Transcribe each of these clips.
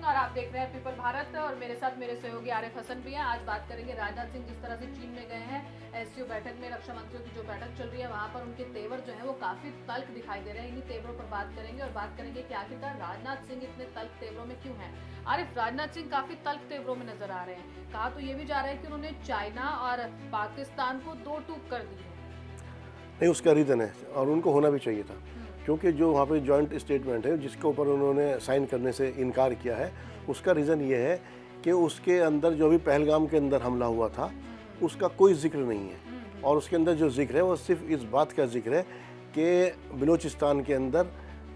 सिंह और आप देख रहे हैं पीपल भारत और मेरे साथ मेरे सहयोगी आरिफ हसन भी हैं। आज बात करेंगे राजनाथ सिंह जिस तरह से चीन में गए हैं एससीओ बैठक में, रक्षा मंत्रियों की जो बैठक चल रही है वहां पर उनके तेवर जो है वो काफी तल्ख दिखाई दे रहे हैं। इन्हीं तेवरों पर बात करेंगे और बात करेंगे कि आखिरकार राजनाथ सिंह इतने तल्ख तेवरों में क्यों हैं। आरिफ, राजनाथ सिंह काफी तल्ख तेवरों में नजर आ रहे हैं। कहा तो ये भी जा रहा है कि उन्होंने चाइना और पाकिस्तान को दो टूक कर दी है। नहीं, उसका रीज़न है और उनको होना भी चाहिए था, क्योंकि जो वहाँ पे जॉइंट स्टेटमेंट है जिसके ऊपर उन्होंने साइन करने से इनकार किया है, उसका रीज़न ये है कि उसके अंदर जो भी पहलगाम के अंदर हमला हुआ था उसका कोई जिक्र नहीं है। और उसके अंदर जो जिक्र है वो सिर्फ इस बात का जिक्र है कि बलूचिस्तान के अंदर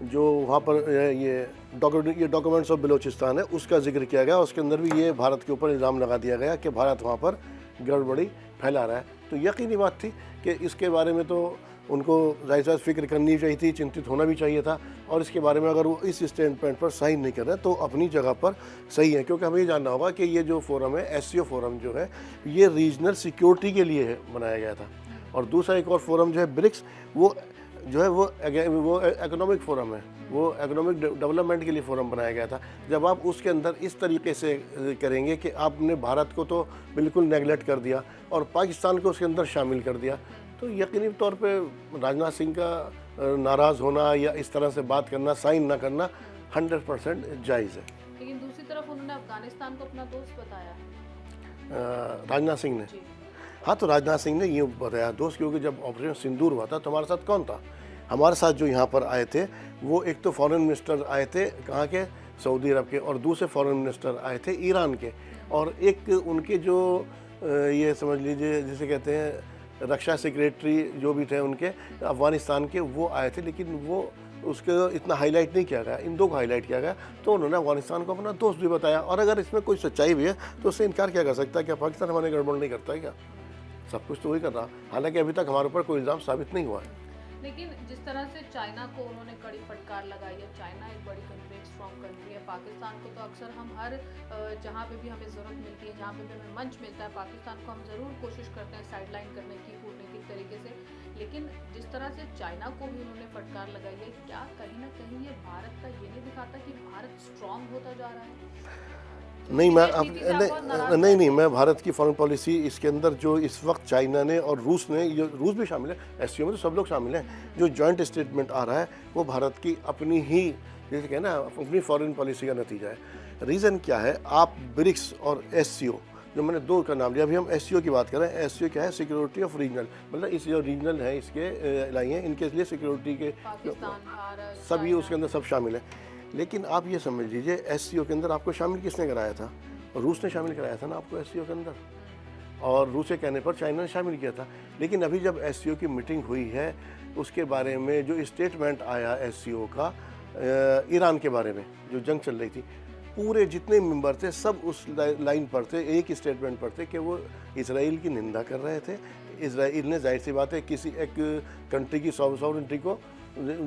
जो वहाँ पर ये डॉक्यूमेंट्स ऑफ बलूचिस्तान है उसका जिक्र किया गया। उसके अंदर भी ये भारत के ऊपर इल्ज़ाम लगा दिया गया कि भारत वहाँ पर गड़बड़ी फैला रहा है। तो यकीनी बात थी कि इसके बारे में तो उनको ज़ाहिर सी फिक्र करनी चाहिए थी, चिंतित होना भी चाहिए था। और इसके बारे में अगर वो इस स्टेटमेंट पर साइन नहीं कर रहे तो अपनी जगह पर सही है, क्योंकि हमें ये जानना होगा कि ये जो फोरम है एससीओ फोरम जो है ये रीजनल सिक्योरिटी के लिए बनाया गया था। और दूसरा एक और फोरम जो है ब्रिक्स, वो जो है वो इकोनॉमिक फोरम है, वो इकोनॉमिक डेवलपमेंट के लिए फोरम बनाया गया था। जब आप उसके अंदर इस तरीके से करेंगे कि आपने भारत को तो बिल्कुल नेगलेक्ट कर दिया और पाकिस्तान को उसके अंदर शामिल कर दिया, तो यकीनी तौर पे राजनाथ सिंह का नाराज़ होना या इस तरह से बात करना, साइन ना करना 100% जायज़ है। लेकिन दूसरी तरफ उन्होंने अफगानिस्तान को अपना दोस्त बताया, राजनाथ सिंह ने। हाँ, तो राजनाथ सिंह ने ये बताया दोस्त, क्योंकि जब ऑपरेशन सिंदूर हुआ था तो हमारे साथ कौन था? हमारे साथ जो यहाँ पर आए थे वो एक तो फॉरेन मिनिस्टर आए थे कहाँ के, सऊदी अरब के, और दूसरे फॉरेन मिनिस्टर आए थे ईरान के, और एक उनके जो ये समझ लीजिए जिसे कहते हैं रक्षा सेक्रेटरी जो भी थे उनके अफगानिस्तान के, वो आए थे। लेकिन वो उसके इतना हाईलाइट नहीं किया गया, इन दो को हाईलाइट किया गया। तो उन्होंने अफगानिस्तान को अपना दोस्त भी बताया। और अगर इसमें कोई सच्चाई भी है तो उससे इनकार क्या कर सकता है? क्या पाकिस्तान हमारे गड़बड़ नहीं करता है क्या? सब कुछ तो वही कर रहा, हालांकि अभी तक हमारे ऊपर कोई इल्ज़ाम साबित नहीं हुआ है। लेकिन जिस तरह से चाइना को उन्होंने कड़ी फटकार लगाई है, चाइना एक बड़ी कंट्री, एक स्ट्रॉन्ग कंट्री है। पाकिस्तान को तो अक्सर हम हर जहाँ पे भी हमें ज़रूरत मिलती है, जहाँ पे भी हमें मंच मिलता है, पाकिस्तान को हम ज़रूर कोशिश करते हैं साइडलाइन करने की कूटनीतिक तरीके से। लेकिन जिस तरह से चाइना को भी उन्होंने फटकार लगाई है, क्या कहीं ना कहीं ये भारत का ये नहीं दिखाता कि भारत स्ट्रॉन्ग होता जा रहा है? नहीं, मैं भारत की फॉरेन पॉलिसी इसके अंदर जो इस वक्त चाइना ने और रूस ने, ये रूस भी शामिल है, एससीओ में तो सब लोग शामिल हैं, जो जॉइंट स्टेटमेंट आ रहा है वो भारत की अपनी ही, जैसे कहना, अपनी फॉरेन पॉलिसी का नतीजा है। रीज़न क्या है? आप ब्रिक्स और एससीओ, जो मैंने दो का नाम लिया, अभी हम एससीओ की बात कर रहे हैं। एससीओ क्या है? सिक्योरिटी ऑफ रीजनल, मतलब इस जो रीजनल है इसके लाई हैं, इनके लिए सिक्योरिटी के सभी उसके अंदर सब शामिल है। लेकिन आप ये समझ लीजिए एससीओ के अंदर आपको शामिल किसने कराया था? रूस ने शामिल कराया था ना आपको एससीओ के अंदर, और रूस के कहने पर चाइना ने शामिल किया था। लेकिन अभी जब एससीओ की मीटिंग हुई है उसके बारे में जो स्टेटमेंट आया एससीओ का ईरान के बारे में, जो जंग चल रही थी, पूरे जितने मेंबर थे सब उस लाइन पर थे, एक स्टेटमेंट पर थे कि वो इसराइल की निंदा कर रहे थे। इसराइल ने जाहिर सी बात है किसी एक कंट्री की सॉवरेनिटी को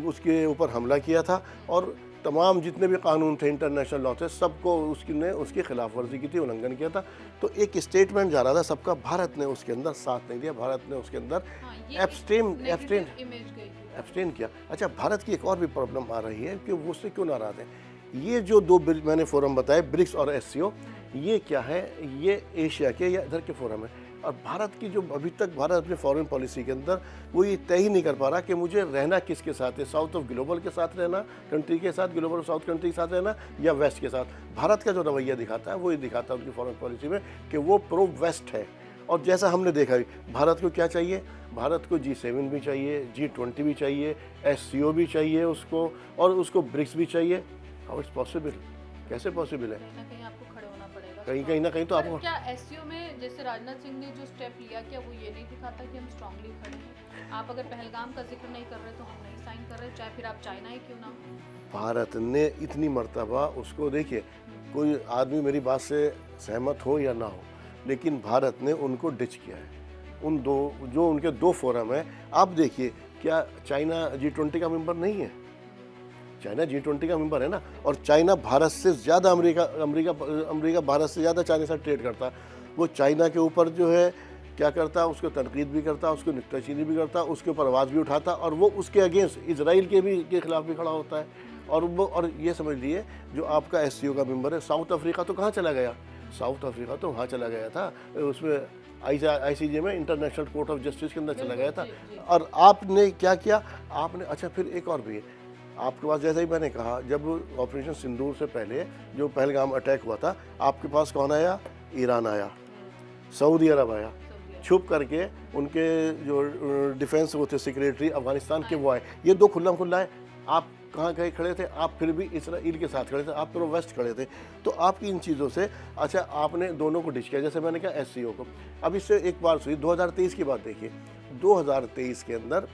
उसके ऊपर हमला किया था, और तमाम जितने भी कानून थे, इंटरनेशनल लॉ थे, सबको उसकी खिलाफ वर्जी की थी, उल्लंघन किया था। तो एक स्टेटमेंट जा रहा था सबका, भारत ने उसके अंदर साथ नहीं दिया, भारत ने उसके अंदर एब्सटेन किया। अच्छा, भारत की एक और भी प्रॉब्लम आ रही है कि वो उससे क्यों नाराज है। ये जो दो मैंने फोरम बताए, ब्रिक्स और एससीओ, ये क्या है? ये एशिया के या इधर के फोरम है। और भारत की जो अभी तक भारत अपनी फॉरेन पॉलिसी के अंदर वो ये तय ही नहीं कर पा रहा कि मुझे रहना किसके साथ है, साउथ ऑफ ग्लोबल के साथ रहना, कंट्री के साथ, ग्लोबल साउथ कंट्री के साथ रहना, या वेस्ट के साथ। भारत का जो रवैया दिखाता है वो ये दिखाता है उनकी फॉरेन पॉलिसी में कि वो प्रो वेस्ट है। और जैसा हमने देखा, भारत को क्या चाहिए? भारत को G7 भी चाहिए, G20 भी चाहिए, एससीओ भी चाहिए उसको, और उसको ब्रिक्स भी चाहिए। How it's possible? कैसे पॉसिबल है? कहीं ना कहीं तो आपको क्या एससीओ में जैसे राजनाथ सिंह ने जो स्टेप लिया, क्या वो ये नहीं दिखाता कि हम स्ट्रांगली खड़े हैं? आप अगर पहलगाम का जिक्र नहीं कर रहे तो हम नहीं साइन कर रहे, चाहे फिर आप चाइना ही क्यों ना हो। भारत ने इतनी मर्तबा उसको, देखिए कोई आदमी मेरी बात से सहमत हो या ना हो, लेकिन भारत ने उनको डिच किया है। उन दो जो उनके दो फोरम है, आप देखिए, क्या चाइना G20 का मेंबर नहीं है? चाइना G20 का मेंबर है ना। और चाइना भारत से ज़्यादा, अमेरिका भारत से ज़्यादा चाइना से ट्रेड करता है। वो चाइना के ऊपर जो है क्या करता, उसको तनकीद भी करता, उसको नुक्ताचीनी भी करता, उसके ऊपर आवाज़ भी उठाता, और वो उसके अगेंस्ट इसराइल के खिलाफ भी खड़ा होता है। और ये समझ लिए जो आपका SCO का मेंबर है, साउथ अफ्रीका तो कहाँ चला गया, साउथ अफ्रीका तो वहाँ चला गया था, उसमें ICJ में, इंटरनेशनल कोर्ट ऑफ जस्टिस के अंदर चला गया था। और आपने क्या किया, आपने, अच्छा फिर एक और भी है आपके पास, जैसे ही मैंने कहा, जब ऑपरेशन सिंदूर से पहले जो पहलगाम अटैक हुआ था, आपके पास कौन आया, ईरान आया, सऊदी अरब आया, छुप करके उनके जो डिफेंस वो थे सेक्रेटरी अफगानिस्तान के वो आए, ये दो खुल्ला खुल्ला है। आप कहाँ कहीं खड़े थे, आप फिर भी इसराइल के साथ खड़े थे, आप प्रो वेस्ट खड़े थे। तो आपकी इन चीज़ों से, अच्छा आपने दोनों को डिश किया, जैसे मैंने कहा SCO को। अब इससे एक बार सुनी, 2023 की बात देखिए, 2023 के अंदर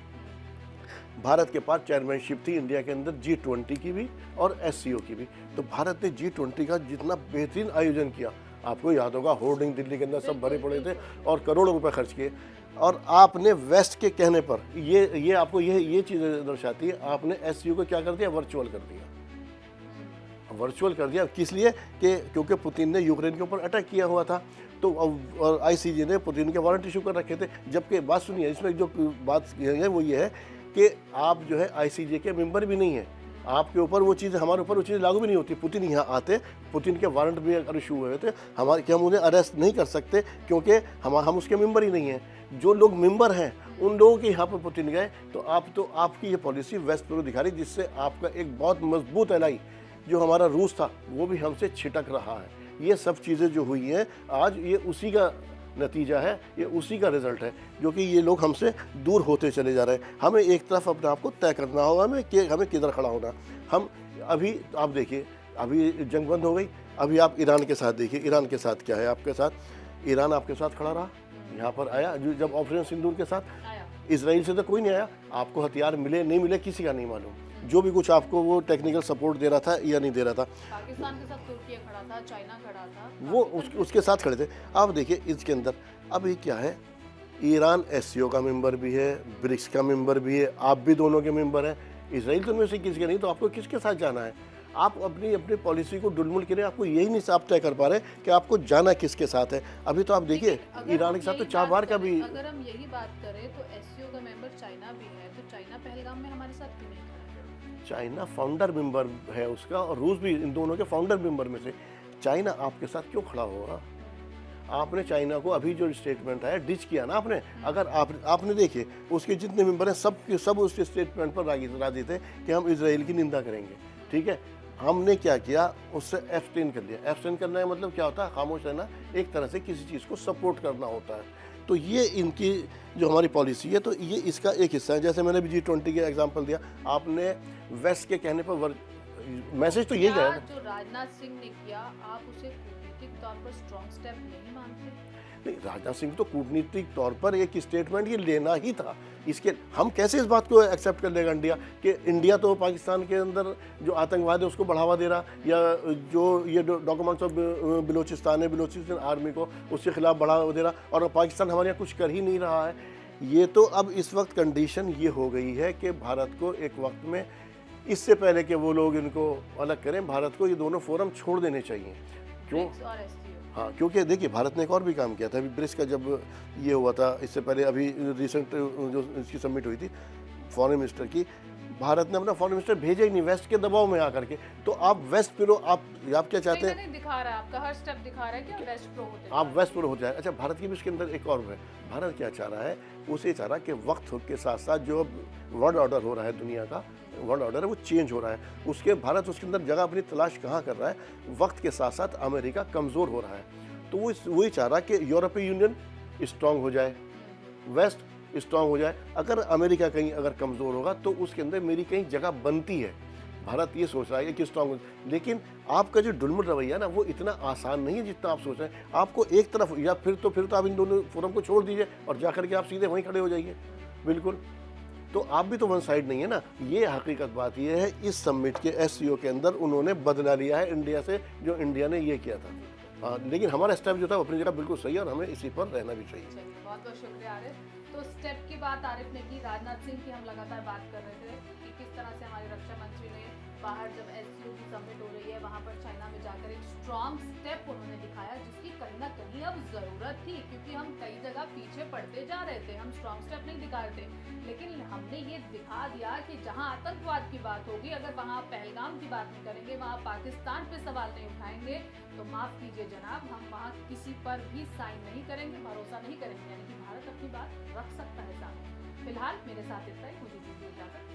भारत के पास चेयरमैनशिप थी इंडिया के अंदर G20 की भी और SCO की भी। तो भारत ने G20 का जितना बेहतरीन आयोजन किया, आपको याद होगा, होर्डिंग दिल्ली के अंदर सब भरे पड़े थे और करोड़ों रुपए खर्च किए। और आपने वेस्ट के कहने पर, ये आपको ये चीज़ें दर्शाती है, आपने SCO को क्या कर दिया, वर्चुअल कर दिया। वर्चुअल कर दिया किस लिए, कि क्योंकि पुतिन ने यूक्रेन के ऊपर अटैक किया हुआ था, तो और ICJ ने पुतिन के वारंट इशू कर रखे थे। जबकि बात सुनिए, इसमें जो बात है वो ये है कि आप जो है ICJ के मेंबर भी नहीं है, आपके ऊपर वो चीज़, हमारे ऊपर वो चीज़ लागू भी नहीं होती। पुतिन यहाँ आते, पुतिन के वारंट भी अगर इशू हुए थे हमारे, कि हम उन्हें अरेस्ट नहीं कर सकते क्योंकि हम उसके मेंबर ही नहीं हैं। जो लोग मेंबर हैं उन लोगों के यहाँ पर पुतिन गए। तो आपकी ये पॉलिसी वेस्ट पर दिखा रही, जिससे आपका एक बहुत मजबूत एलाई जो हमारा रूस था वो भी हमसे छिटक रहा है। ये सब चीज़ें जो हुई हैं आज, ये उसी का नतीजा है, ये उसी का रिजल्ट है, जो कि ये लोग हमसे दूर होते चले जा रहे हैं। हमें एक तरफ अपने आप को तय करना होगा, हमें किधर खड़ा होना। हम अभी आप देखिए, अभी जंग बंद हो गई, अभी आप ईरान के साथ देखिए, ईरान के साथ क्या है आपके साथ, ईरान आपके साथ खड़ा रहा, यहाँ पर आया जब ऑपरेशन सिंदूर के साथ। इसराइल से तो कोई नहीं आया, आपको हथियार मिले नहीं मिले किसी का नहीं मालूम, जो भी कुछ आपको वो टेक्निकल सपोर्ट दे रहा था या नहीं दे रहा था। पाकिस्तान के साथ तुर्की खड़ा था, चाइना खड़ा था, वो उसके साथ खड़े थे। आप देखिए इसके अंदर अब ये क्या है, ईरान SCO का मेंबर भी है, ब्रिक्स का मेंबर भी है, आप भी दोनों के मेंबर हैं। इसराइल तो उनमें से किसी का नहीं, तो आपको किसके साथ जाना है? आप अपनी पॉलिसी को डुलमुल करें, आपको यही नहीं आप तय कर पा रहे कि आपको जाना किसके साथ है। अभी तो आप देखिए ईरान के साथ तो चाबार का भी, अगर हम यही बात करें तो SCO का मेंबर चाइना भी है, तो चाइना पहलगाम में हमारे साथ क्यों नहीं खड़ा? चाइना फाउंडर मेंबर है उसका, और रूस भी, इन दोनों के फाउंडर मेंबर में से। चाइना आपके साथ क्यों खड़ा होगा? आपने चाइना को अभी जो स्टेटमेंट आया डिच किया ना आपने। अगर आपने देखिए उसके जितने मेंबर हैं सब उस स्टेटमेंट पर राजी थे कि हम इजराइल की निंदा करेंगे, ठीक है। हमने क्या किया, उससे एब्सटेन कर लिया। एब्सटेन करना है मतलब क्या होता है, खामोश रहना, एक तरह से किसी चीज़ को सपोर्ट करना होता है। तो ये इनकी जो हमारी पॉलिसी है, तो ये इसका एक हिस्सा है। जैसे मैंने भी G20 के एग्जांपल दिया, आपने वेस्ट के कहने पर मैसेज तो यही गया ना। जो राजनाथ सिंह ने किया, आप उसे कूटनीतिक तौर पर स्ट्रॉन्ग स्टेप नहीं मानते? नहीं, राजनाथ सिंह तो कूटनीतिक तौर पर एक स्टेटमेंट ये लेना ही था। इसके हम कैसे इस बात को एक्सेप्ट कर लेगा इंडिया, कि इंडिया तो पाकिस्तान के अंदर जो आतंकवाद है उसको बढ़ावा दे रहा, या जो ये डॉक्यूमेंट्स ऑफ बलूचिस्तान है, बलूचिस्तान आर्मी को उसके खिलाफ बढ़ावा दे रहा, और पाकिस्तान हमारे यहाँ कुछ कर ही नहीं रहा है। ये तो अब इस वक्त कंडीशन ये हो गई है कि भारत को एक वक्त में, इससे पहले कि वो लोग इनको अलग करें, भारत को ये दोनों फोरम छोड़ देने चाहिए। क्यों? हाँ, क्योंकि देखिए भारत ने एक और भी काम किया था। अभी ब्रिक्स का जब ये हुआ था, इससे पहले अभी रिसेंट जो इसकी समिट हुई थी फॉरेन मिनिस्टर की, भारत ने अपना फॉरेन मिनिस्टर भेजा ही नहीं, वेस्ट के दबाव में आकर के। तो आप वेस्ट प्रो, आप क्या चाहते हैं? दिखा रहा है, आपका हर स्टेप दिखा रहा है कि वेस्ट प्रो होते हैं, आप वेस्ट प्रो हो जाए। अच्छा, भारत की भी इसके अंदर एक और है, भारत क्या चाह रहा है, उसे चाह रहा है कि वक्त के साथ साथ जो वर्ल्ड ऑर्डर हो रहा है, दुनिया का वर्ल्ड ऑर्डर है, वो चेंज हो रहा है। उसके भारत उसके अंदर जगह अपनी तलाश कहाँ कर रहा है, वक्त के साथ साथ अमेरिका कमज़ोर हो रहा है। तो वो वही चाह रहा है कि यूरोपीय यूनियन स्ट्रांग हो जाए, वेस्ट स्ट्रांग हो जाए। अगर अमेरिका कहीं अगर कमज़ोर होगा तो उसके अंदर मेरी कहीं जगह बनती है। भारत ये सोच रहा है कि स्ट्रांग हो, लेकिन आपका जो डुलमुल रवैया ना, वो इतना आसान नहीं है जितना आप सोच रहे हैं। आपको एक तरफ, या फिर तो आप इन दोनों फोरम को छोड़ दीजिए और जाकर के आप सीधे वहीं खड़े हो जाइए। बिल्कुल, तो आप भी तो वन साइड नहीं है ना। ये हकीकत बात ये है, इस समिट के SCO के अंदर उन्होंने बदला लिया है इंडिया से, जो इंडिया ने ये किया था। लेकिन हमारा स्टेप जो था वो अपनी जगह बिल्कुल सही है, और हमें इसी पर रहना भी चाहिए। बहुत बहुत शुक्रिया आरिफ। तो स्टेप की बात आरिफ ने की, राजनाथ सिंह की हम लगातार बात कर रहे थे कि किस तरह से हमारे रक्षा मंत्री ने बाहर जब एससीओ की समिट हो रही है वहाँ पर चाइना में जाकर एक स्ट्रॉन्ग स्टेप उन्होंने दिखाया जिसकी कहीं ना कहीं अब ज़रूरत थी, क्योंकि हम कई जगह पीछे पड़ते जा रहे थे, हम स्ट्रॉन्ग स्टेप नहीं दिखा रहे थे। लेकिन हमने ये दिखा दिया कि जहाँ आतंकवाद की बात होगी, अगर वहाँ पहलगाम की बात नहीं करेंगे, वहाँ पाकिस्तान पे सवाल नहीं उठाएंगे, तो माफ़ कीजिए जनाब, हम वहाँ किसी पर भी साइन नहीं करेंगे, भरोसा नहीं करेंगे। यानी कि भारत अपनी बात रख सकता है सामने। फिलहाल मेरे साथ इतना ही, मुझे दीजिए इजाजत।